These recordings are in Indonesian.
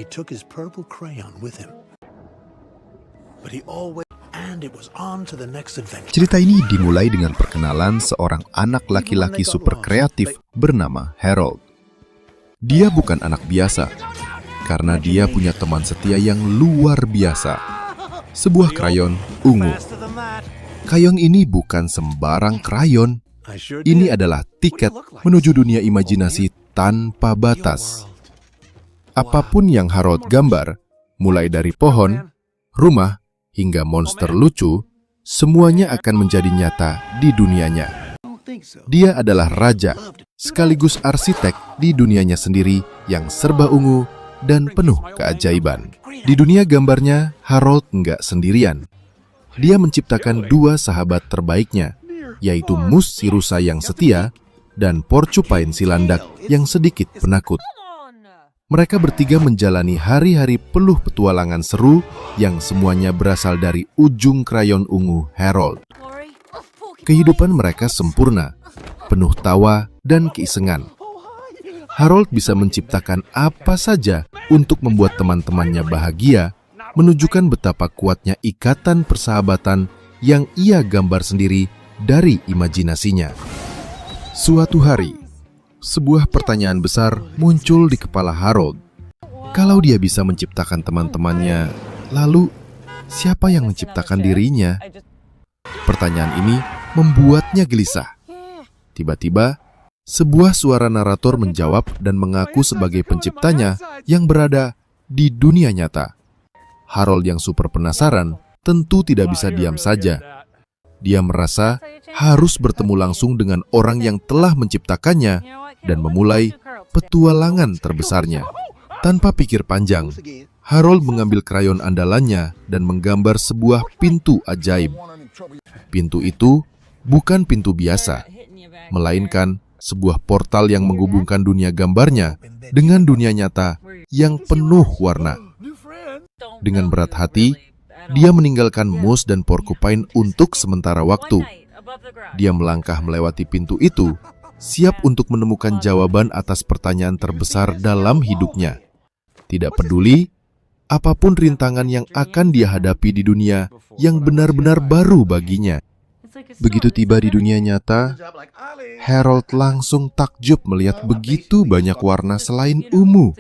he took his purple crayon with him. But he always... And it was on to the next adventure. Cerita ini dimulai dengan perkenalan seorang anak laki-laki super kreatif bernama Harold. Dia bukan anak biasa, karena dia punya teman setia yang luar biasa. Sebuah krayon ungu. Krayon ini bukan sembarang krayon. Ini adalah tiket menuju dunia imajinasi tanpa batas. Apapun yang Harold gambar, mulai dari pohon, rumah, hingga monster lucu, semuanya akan menjadi nyata di dunianya. Dia adalah raja, sekaligus arsitek di dunianya sendiri yang serba ungu dan penuh keajaiban. Di dunia gambarnya, Harold nggak sendirian. Dia menciptakan dua sahabat terbaiknya, yaitu mus si rusa yang setia dan porcupine si landak yang sedikit penakut. Mereka bertiga menjalani hari-hari penuh petualangan seru yang semuanya berasal dari ujung krayon ungu Harold. Kehidupan mereka sempurna, penuh tawa dan keisengan. Harold bisa menciptakan apa saja untuk membuat teman-temannya bahagia, menunjukkan betapa kuatnya ikatan persahabatan yang ia gambar sendiri dari imajinasinya. Suatu hari, sebuah pertanyaan besar muncul di kepala Harold. Kalau dia bisa menciptakan teman-temannya, lalu siapa yang menciptakan dirinya? Pertanyaan ini membuatnya gelisah. Tiba-tiba, sebuah suara narator menjawab dan mengaku sebagai penciptanya yang berada di dunia nyata. Harold yang super penasaran tentu tidak bisa diam saja. Dia merasa harus bertemu langsung dengan orang yang telah menciptakannya dan memulai petualangan terbesarnya. Tanpa pikir panjang, Harold mengambil krayon andalannya dan menggambar sebuah pintu ajaib. Pintu itu bukan pintu biasa, melainkan sebuah portal yang menghubungkan dunia gambarnya dengan dunia nyata yang penuh warna. Dengan berat hati, dia meninggalkan mus dan porcupine untuk sementara waktu. Dia melangkah melewati pintu itu, siap untuk menemukan jawaban atas pertanyaan terbesar dalam hidupnya. Tidak peduli apapun rintangan yang akan dia hadapi di dunia yang benar-benar baru baginya. Begitu tiba di dunia nyata, Harold langsung takjub melihat begitu banyak warna selain ungu.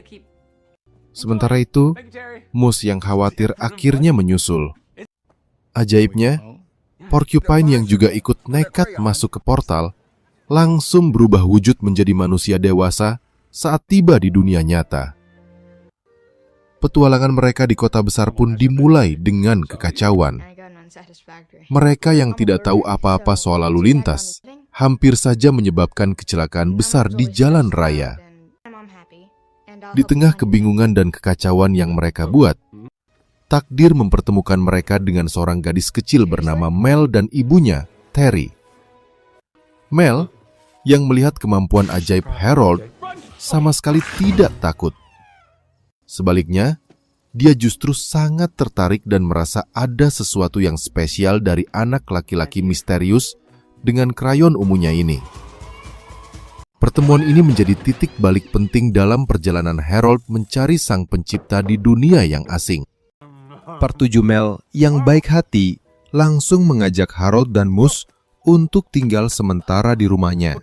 Sementara itu, mus yang khawatir akhirnya menyusul. Ajaibnya, porcupine yang juga ikut nekat masuk ke portal langsung berubah wujud menjadi manusia dewasa saat tiba di dunia nyata. Petualangan mereka di kota besar pun dimulai dengan kekacauan. Mereka yang tidak tahu apa-apa soal lalu lintas hampir saja menyebabkan kecelakaan besar di jalan raya. Di tengah kebingungan dan kekacauan yang mereka buat, takdir mempertemukan mereka dengan seorang gadis kecil bernama Mel dan ibunya, Terry. Mel, yang melihat kemampuan ajaib Harold, sama sekali tidak takut. Sebaliknya, dia justru sangat tertarik dan merasa ada sesuatu yang spesial dari anak laki-laki misterius dengan krayon ungunya ini. Pertemuan ini menjadi titik balik penting dalam perjalanan Harold mencari sang pencipta di dunia yang asing. Pertuju Mel yang baik hati langsung mengajak Harold dan mus untuk tinggal sementara di rumahnya.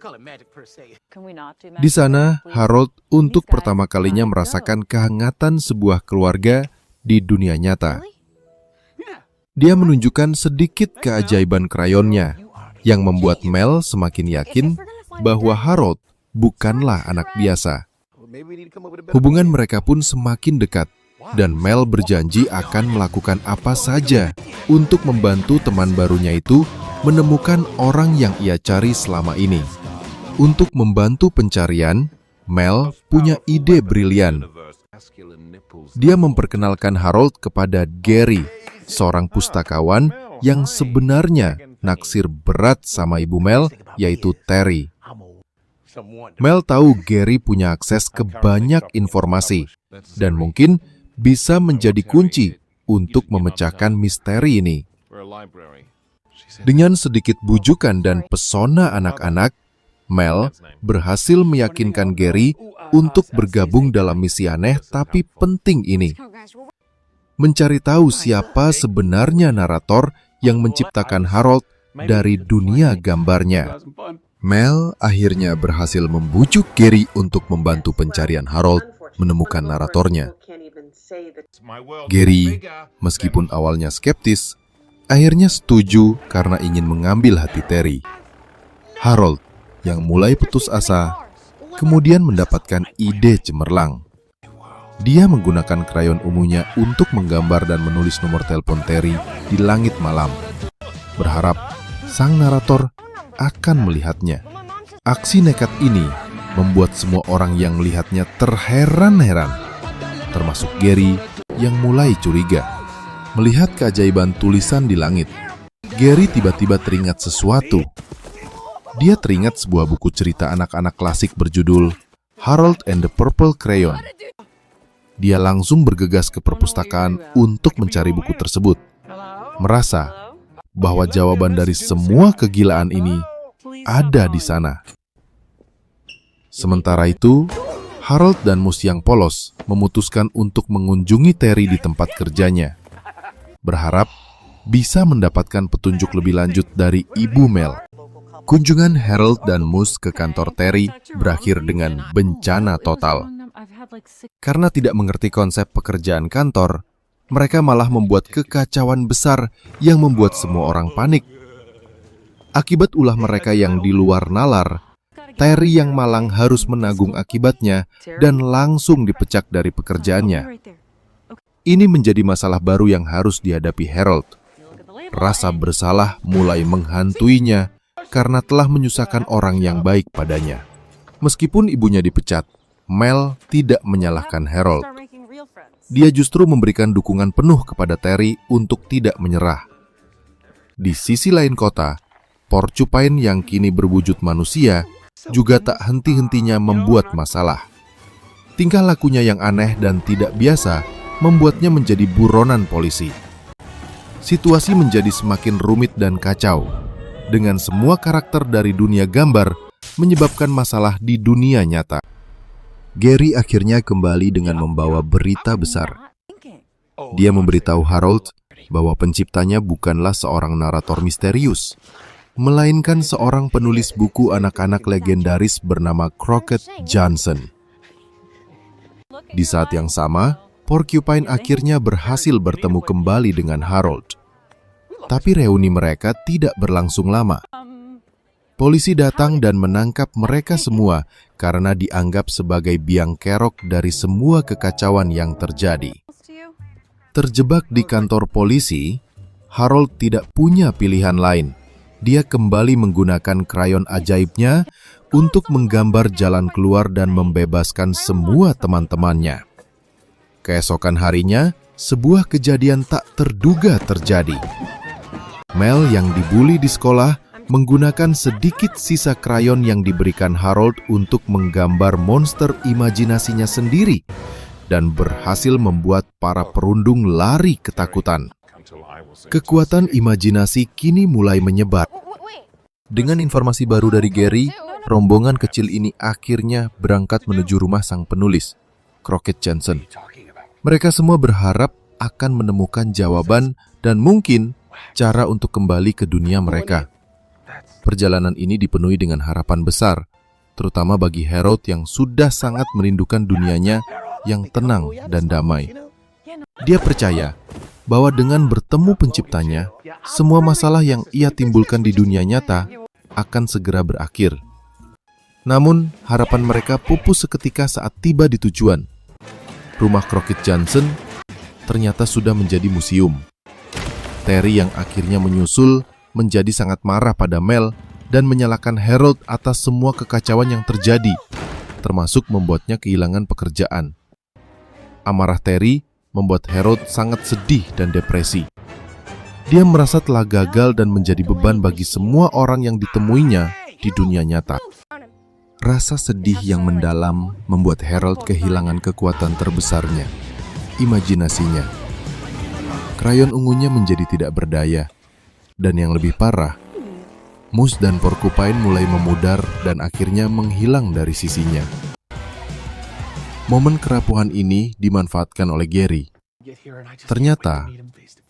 Di sana, Harold untuk pertama kalinya merasakan kehangatan sebuah keluarga di dunia nyata. Dia menunjukkan sedikit keajaiban krayonnya, yang membuat Mel semakin yakin bahwa Harold bukanlah anak biasa. Hubungan mereka pun semakin dekat, dan Mel berjanji akan melakukan apa saja untuk membantu teman barunya itu menemukan orang yang ia cari selama ini. Untuk membantu pencarian, Mel punya ide brilian. Dia memperkenalkan Harold kepada Gary, seorang pustakawan yang sebenarnya naksir berat sama ibu Mel, yaitu Terry. Mel tahu Gary punya akses ke banyak informasi dan mungkin bisa menjadi kunci untuk memecahkan misteri ini. Dengan sedikit bujukan dan pesona anak-anak, Mel berhasil meyakinkan Gary untuk bergabung dalam misi aneh tapi penting ini. Mencari tahu siapa sebenarnya narator yang menciptakan Harold dari dunia gambarnya. Mel akhirnya berhasil membujuk Gary untuk membantu pencarian Harold menemukan naratornya. Gary, meskipun awalnya skeptis, akhirnya setuju karena ingin mengambil hati Terry. Harold, yang mulai putus asa, kemudian mendapatkan ide cemerlang. Dia menggunakan krayon ungunya untuk menggambar dan menulis nomor telepon Terry di langit malam, berharap sang narator akan melihatnya. Aksi nekat ini membuat semua orang yang melihatnya terheran-heran, termasuk Gary yang mulai curiga. Melihat keajaiban tulisan di langit, Gary tiba-tiba teringat sesuatu. Dia teringat sebuah buku cerita anak-anak klasik berjudul Harold and the Purple Crayon. Dia langsung bergegas ke perpustakaan untuk mencari buku tersebut, merasa bahwa jawaban dari semua kegilaan ini ada di sana. Sementara itu, Harold dan Moose yang polos memutuskan untuk mengunjungi Terry di tempat kerjanya, berharap bisa mendapatkan petunjuk lebih lanjut dari Ibu Mel. Kunjungan Harold dan Moose ke kantor Terry berakhir dengan bencana total. Karena tidak mengerti konsep pekerjaan kantor, mereka malah membuat kekacauan besar yang membuat semua orang panik. Akibat ulah mereka yang di luar nalar, Terry yang malang harus menanggung akibatnya dan langsung dipecat dari pekerjaannya. Ini menjadi masalah baru yang harus dihadapi Harold. Rasa bersalah mulai menghantuinya karena telah menyusahkan orang yang baik padanya. Meskipun ibunya dipecat, Mel tidak menyalahkan Harold. Dia justru memberikan dukungan penuh kepada Terry untuk tidak menyerah. Di sisi lain kota, Porcupine yang kini berwujud manusia juga tak henti-hentinya membuat masalah. Tingkah lakunya yang aneh dan tidak biasa membuatnya menjadi buronan polisi. Situasi menjadi semakin rumit dan kacau, dengan semua karakter dari dunia gambar menyebabkan masalah di dunia nyata. Gary akhirnya kembali dengan membawa berita besar. Dia memberitahu Harold bahwa penciptanya bukanlah seorang narator misterius, melainkan seorang penulis buku anak-anak legendaris bernama Crockett Johnson. Di saat yang sama, Porcupine akhirnya berhasil bertemu kembali dengan Harold. Tapi reuni mereka tidak berlangsung lama. Polisi datang dan menangkap mereka semua karena dianggap sebagai biang kerok dari semua kekacauan yang terjadi. Terjebak di kantor polisi, Harold tidak punya pilihan lain. Dia kembali menggunakan krayon ajaibnya untuk menggambar jalan keluar dan membebaskan semua teman-temannya. Keesokan harinya, sebuah kejadian tak terduga terjadi. Mel yang dibully di sekolah menggunakan sedikit sisa krayon yang diberikan Harold untuk menggambar monster imajinasinya sendiri dan berhasil membuat para perundung lari ketakutan. Kekuatan imajinasi kini mulai menyebar. Dengan informasi baru dari Gary, rombongan kecil ini akhirnya berangkat menuju rumah sang penulis, Crockett Johnson. Mereka semua berharap akan menemukan jawaban dan mungkin cara untuk kembali ke dunia mereka. Perjalanan ini dipenuhi dengan harapan besar, terutama bagi Harold yang sudah sangat merindukan dunianya yang tenang dan damai. Dia percaya bahwa dengan bertemu penciptanya, semua masalah yang ia timbulkan di dunia nyata akan segera berakhir. Namun, harapan mereka pupus seketika saat tiba di tujuan. Rumah Crockett Johnson ternyata sudah menjadi museum. Terry yang akhirnya menyusul menjadi sangat marah pada Mel dan menyalahkan Harold atas semua kekacauan yang terjadi, termasuk membuatnya kehilangan pekerjaan. Amarah Terry membuat Harold sangat sedih dan depresi. Dia merasa telah gagal dan menjadi beban bagi semua orang yang ditemuinya di dunia nyata. Rasa sedih yang mendalam membuat Harold kehilangan kekuatan terbesarnya, imajinasinya. Krayon ungunya menjadi tidak berdaya. Dan yang lebih parah, Moose dan Porcupine mulai memudar dan akhirnya menghilang dari sisinya. Momen kerapuhan ini dimanfaatkan oleh Gary. Ternyata,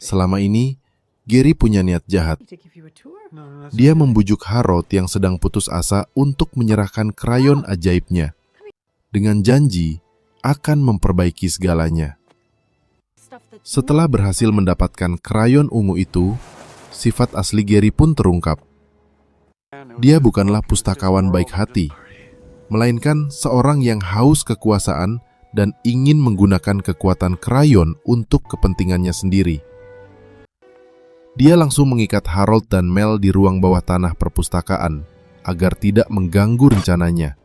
selama ini Gary punya niat jahat. Dia membujuk Harold yang sedang putus asa untuk menyerahkan krayon ajaibnya dengan janji akan memperbaiki segalanya. Setelah berhasil mendapatkan krayon ungu itu, sifat asli Gary pun terungkap. Dia bukanlah pustakawan baik hati, melainkan seorang yang haus kekuasaan dan ingin menggunakan kekuatan krayon untuk kepentingannya sendiri. Dia langsung mengikat Harold dan Mel di ruang bawah tanah perpustakaan agar tidak mengganggu rencananya.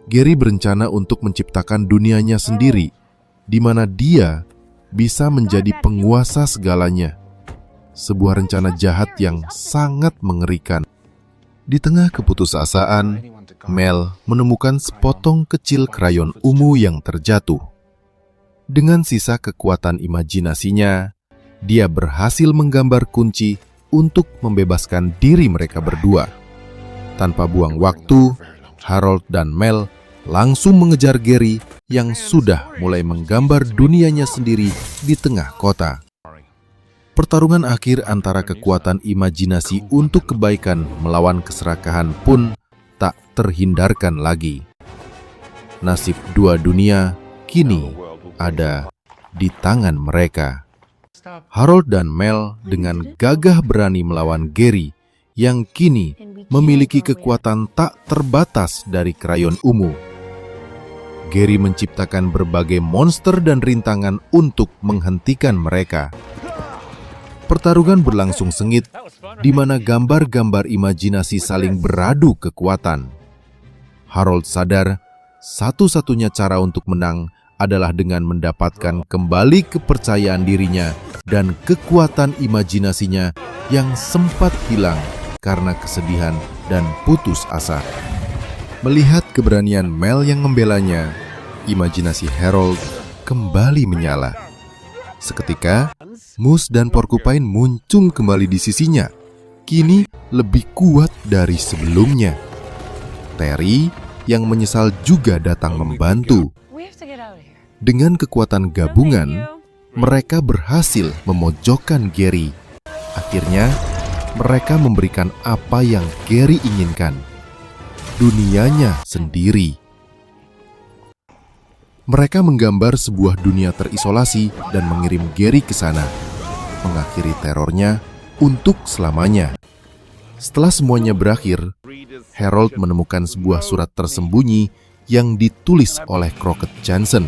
Gary berencana untuk menciptakan dunianya sendiri, di mana dia bisa menjadi penguasa segalanya. Sebuah rencana jahat yang sangat mengerikan. Di tengah keputusasaan, Mel menemukan sepotong kecil krayon ungu yang terjatuh. Dengan sisa kekuatan imajinasinya, dia berhasil menggambar kunci untuk membebaskan diri mereka berdua. Tanpa buang waktu, Harold dan Mel langsung mengejar Gary yang sudah mulai menggambar dunianya sendiri di tengah kota. Pertarungan akhir antara kekuatan imajinasi untuk kebaikan melawan keserakahan pun tak terhindarkan lagi. Nasib dua dunia kini ada di tangan mereka. Harold dan Mel dengan gagah berani melawan Gary yang kini memiliki kekuatan tak terbatas dari krayon ungu. Gary menciptakan berbagai monster dan rintangan untuk menghentikan mereka. Pertarungan berlangsung sengit, di mana gambar-gambar imajinasi saling beradu kekuatan. Harold sadar, satu-satunya cara untuk menang adalah dengan mendapatkan kembali kepercayaan dirinya dan kekuatan imajinasinya yang sempat hilang karena kesedihan dan putus asa. Melihat keberanian Mel yang membelanya, imajinasi Harold kembali menyala. Seketika, Moose dan Porcupine muncul kembali di sisinya, kini lebih kuat dari sebelumnya. Terry yang menyesal juga datang membantu. Dengan kekuatan gabungan, mereka berhasil memojokkan Gary. Akhirnya, mereka memberikan apa yang Gary inginkan, dunianya sendiri. Mereka menggambar sebuah dunia terisolasi dan mengirim Gary ke sana, mengakhiri terornya untuk selamanya. Setelah semuanya berakhir, Harold menemukan sebuah surat tersembunyi yang ditulis oleh Crockett Johnson.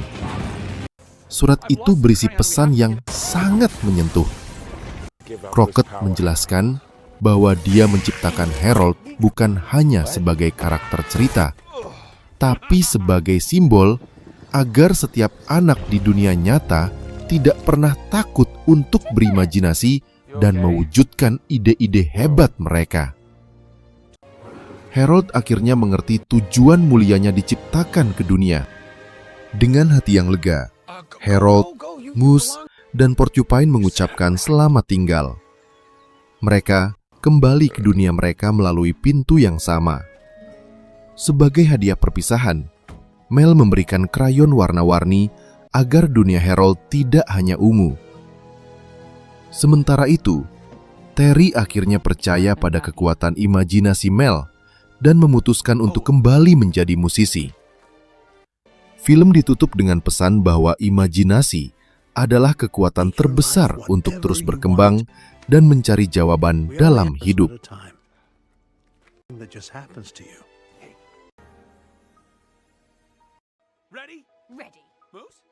Surat itu berisi pesan yang sangat menyentuh. Crockett menjelaskan bahwa dia menciptakan Harold bukan hanya sebagai karakter cerita, tapi sebagai simbol agar setiap anak di dunia nyata tidak pernah takut untuk berimajinasi dan mewujudkan ide-ide hebat mereka. Harold akhirnya mengerti tujuan mulianya diciptakan ke dunia. Dengan hati yang lega, Harold, Moose, dan Porcupine mengucapkan selamat tinggal. Mereka kembali ke dunia mereka melalui pintu yang sama. Sebagai hadiah perpisahan, Mel memberikan krayon warna-warni agar dunia Harold tidak hanya ungu. Sementara itu, Terry akhirnya percaya pada kekuatan imajinasi Mel dan memutuskan untuk kembali menjadi musisi. Film ditutup dengan pesan bahwa imajinasi adalah kekuatan terbesar untuk terus berkembang dan mencari jawaban dalam hidup. Ready? Ready. Moose?